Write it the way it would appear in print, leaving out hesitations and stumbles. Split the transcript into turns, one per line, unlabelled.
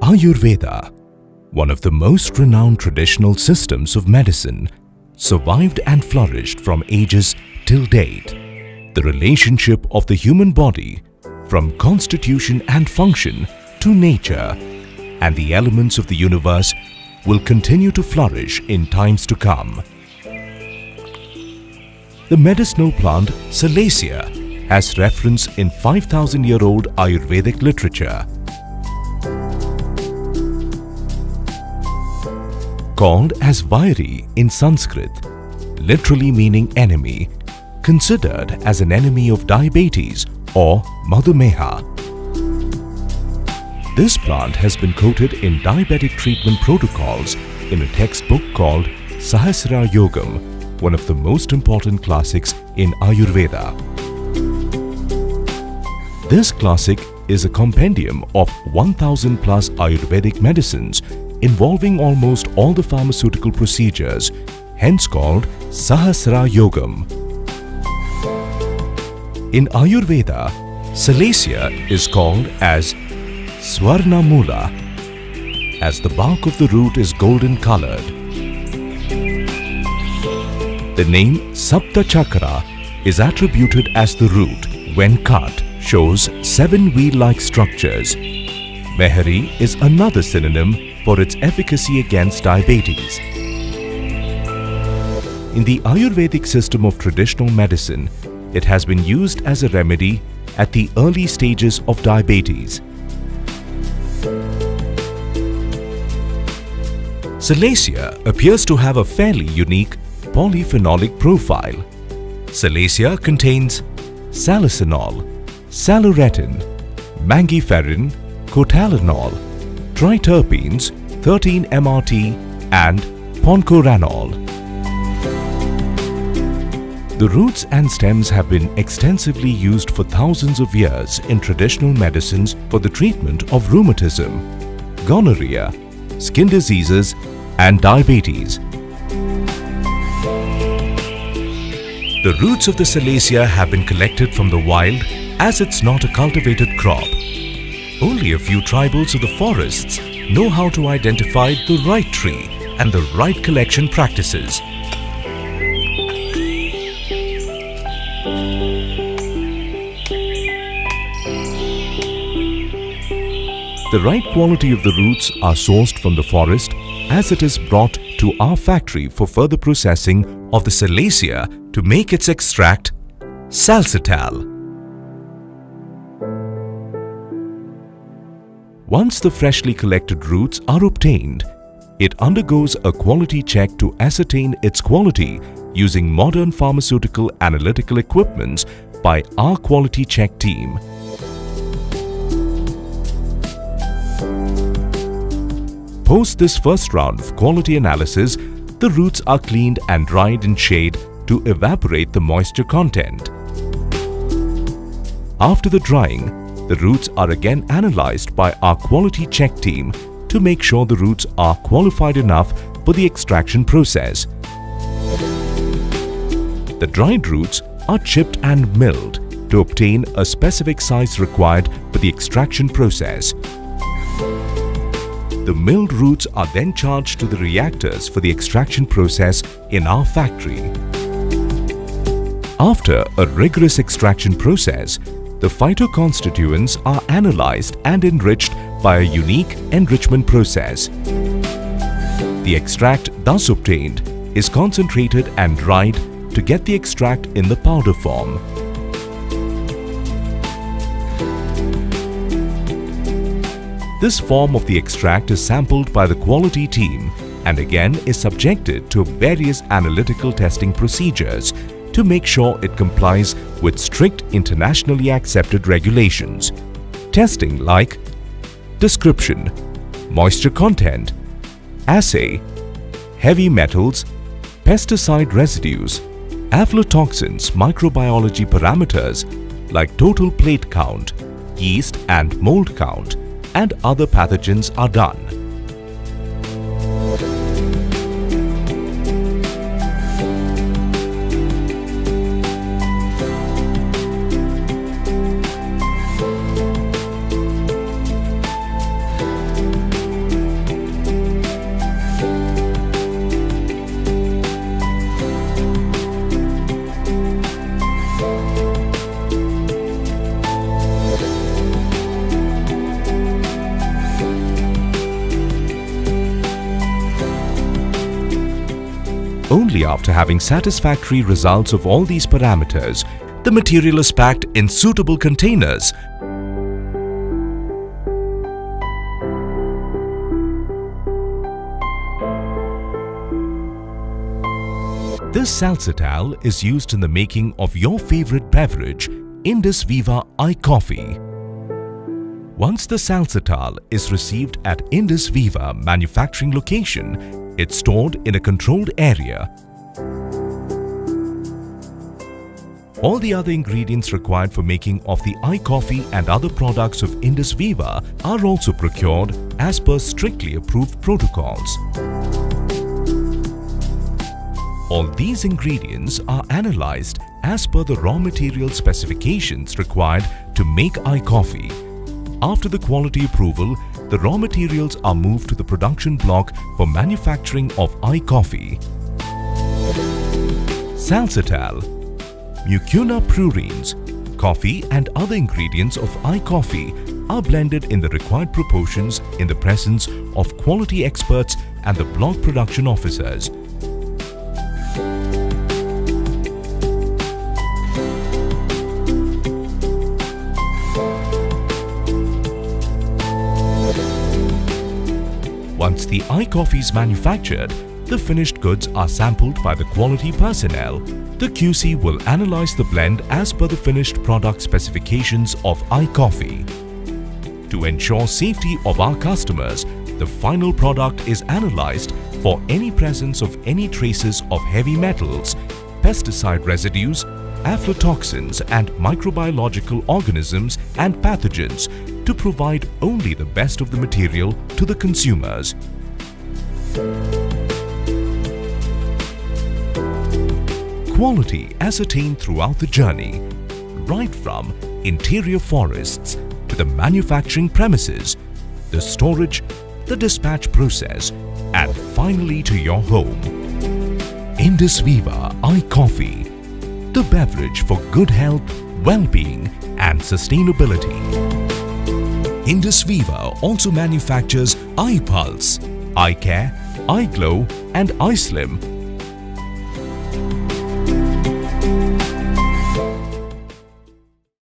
Ayurveda, one of the most renowned traditional systems of medicine, survived and flourished from ages till date. The relationship of the human body, from constitution and function to nature, and the elements of the universe will continue to flourish in times to come. The medicinal plant Salacia has reference in 5,000-year-old Ayurvedic literature. Called as Vairi in Sanskrit, literally meaning enemy, considered as an enemy of diabetes or Madhumeha. This plant has been quoted in diabetic treatment protocols in a textbook called Sahasrara Yogam, one of the most important classics in Ayurveda. This classic is a compendium of 1,000 plus Ayurvedic medicines involving almost all the pharmaceutical procedures, hence called Sahasrara Yogam. In Ayurveda, Salacia is called as Swarna Mula, as the bark of the root is golden colored. The name Sapta Chakra is attributed as the root, when cut, shows 7 wheel-like structures. Mehari is another synonym for its efficacy against diabetes. In the Ayurvedic system of traditional medicine, it has been used as a remedy at the early stages of diabetes. Salacia appears to have a fairly unique polyphenolic profile. Salacia contains salicylanol, saluretin, mangiferin, cotalinol, triterpenes, 13-MRT and poncoranol. The roots and stems have been extensively used for thousands of years in traditional medicines for the treatment of rheumatism, gonorrhea, skin diseases and diabetes. The roots of the Salacia have been collected from the wild as it's not a cultivated crop. Only a few tribals of the forests know how to identify the right tree and the right collection practices. The right quality of the roots are sourced from the forest as it is brought to our factory for further processing of the Salacia to make its extract, salsitol. Once the freshly collected roots are obtained, it undergoes a quality check to ascertain its quality using modern pharmaceutical analytical equipments by our quality check team. Post this first round of quality analysis, the roots are cleaned and dried in shade to evaporate the moisture content. After the drying, the roots are again analyzed by our quality check team to make sure the roots are qualified enough for the extraction process. The dried roots are chipped and milled to obtain a specific size required for the extraction process. The milled roots are then charged to the reactors for the extraction process in our factory. After a rigorous extraction process, the phytoconstituents are analyzed and enriched by a unique enrichment process. The extract thus obtained is concentrated and dried to get the extract in the powder form. This form of the extract is sampled by the quality team and again is subjected to various analytical testing procedures to make sure it complies with strict internationally accepted regulations. Testing like description, moisture content, assay, heavy metals, pesticide residues, aflatoxins, microbiology parameters like total plate count, yeast and mold count, and other pathogens are done. Only after having satisfactory results of all these parameters, the material is packed in suitable containers. This salsitol is used in the making of your favorite beverage, IndusViva iCoffee. Once the salsitol is received at IndusViva manufacturing location, it's stored in a controlled area. All the other ingredients required for making of the iCoffee and other products of IndusViva are also procured as per strictly approved protocols. All these ingredients are analyzed as per the raw material specifications required to make iCoffee. After the quality approval, the raw materials are moved to the production block for manufacturing of iCoffee. Salsitol, mucuna prurines, coffee and other ingredients of iCoffee are blended in the required proportions in the presence of quality experts and the block production officers. Once the iCoffee is manufactured, the finished goods are sampled by the quality personnel. The QC will analyze the blend as per the finished product specifications of iCoffee. To ensure safety of our customers, the final product is analyzed for any presence of any traces of heavy metals, pesticide residues, aflatoxins and microbiological organisms and pathogens to provide only the best of the material to the consumers. Quality ascertained throughout the journey, right from interior forests to the manufacturing premises, the storage, the dispatch process, and finally to your home. IndusViva iCoffee, the beverage for good health, well-being and sustainability. IndusViva also manufactures iPulse, iCare, iGlow and iSlim